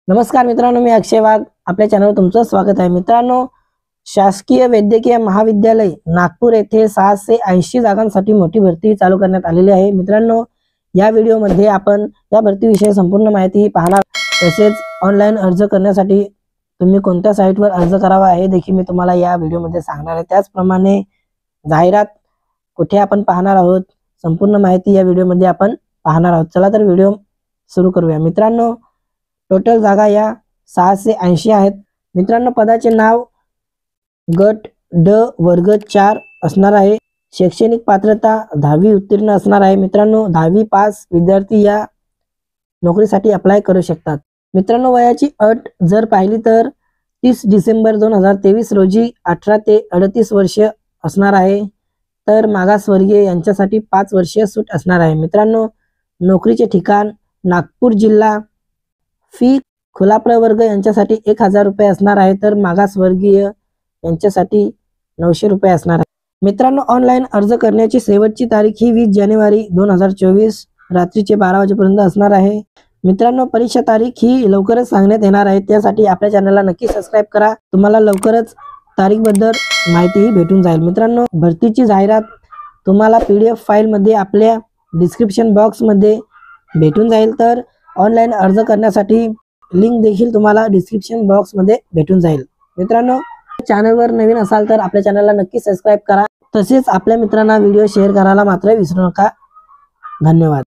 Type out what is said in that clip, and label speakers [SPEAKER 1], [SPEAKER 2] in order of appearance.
[SPEAKER 1] नमस्कार मित्रांनो, मी अक्षय वाघ आपल्या चॅनलवर तुमचं स्वागत आहे। मित्रांनो, शासकीय वैद्यकीय महाविद्यालय नागपूर येथे 680 जागांसाठी मोठी भरती चालू करण्यात आलेली आहे। मित्रांनो, या व्हिडिओमध्ये आपण या भरतीविषयी संपूर्ण माहिती पाहणार। तसेच ऑनलाइन अर्ज करण्यासाठी तुम्ही कोणत्या साइटवर अर्ज करावा हे देखील मी तुम्हाला या व्हिडिओमध्ये सांगणार आहे। त्याचप्रमाणे जाहिरात कुठे आपण पाहणार आहोत, संपूर्ण माहिती या व्हिडिओमध्ये आपण पाहणार आहोत। चला तर व्हिडिओ सुरू करूया। मित्रांनो, टोटल जागा या 680 आहेत। मित्रांनो, पदाचे नाव गट ड वर्ग 4 असणार आहे। शैक्षणिक पात्रता 10वी उत्तीर्ण असणार आहे। मित्रांनो, 10वी पास विद्यार्थी या नोकरीसाठी अप्लाय करू शकतात। मित्रांनो, वयाची अट जर पाहिली तर 30 डिसेंबर 2023 रोजी 18 ते 38 वर्ष असणार आहे। तर मागासवर्गीय यांच्यासाठी 5 वर्षीय सूट असणार आहे। मित्रांनो, नोकरीचे ठिकाण नागपूर जिल्हा। फी खुला प्रवर्ग यांच्यासाठी 1000 रुपये असणार आहे, तर मागासवर्गीय यांच्यासाठी 900 रुपये असणार आहे। मित्रांनो, ऑनलाइन अर्ज करण्याची शेवटची तारीख ही 20 जानेवारी 2024 रात्रीचे 12 वाजेपर्यंत असणार आहे। मित्रांनो, परीक्षा तारीख ही लवकरच सांगण्यात येणार आहे, त्यासाठी आपल्या चॅनलला नक्की सबस्क्राइब करा। तुम्हाला लवकरच तारीखबद्दल माहितीही भेटून जाईल। मित्रांनो, भरतीची जाहिरात तुम्हाला PDF फाईल मध्ये आपल्या डिस्क्रिप्शन बॉक्स मध्ये भेटून जाईल। तर ऑनलाइन अर्ज करण्यासाठी लिंक देखील तुम्हाला डिस्क्रिप्शन बॉक्स मध्ये भेटून जाईल। मित्रांनो, चॅनलवर नवीन असाल तर आपल्या चॅनलला नक्की सबस्क्राइब करा। तसेच आपल्या मित्रांना व्हिडिओ शेअर करायला मात्र विसरू नका। धन्यवाद।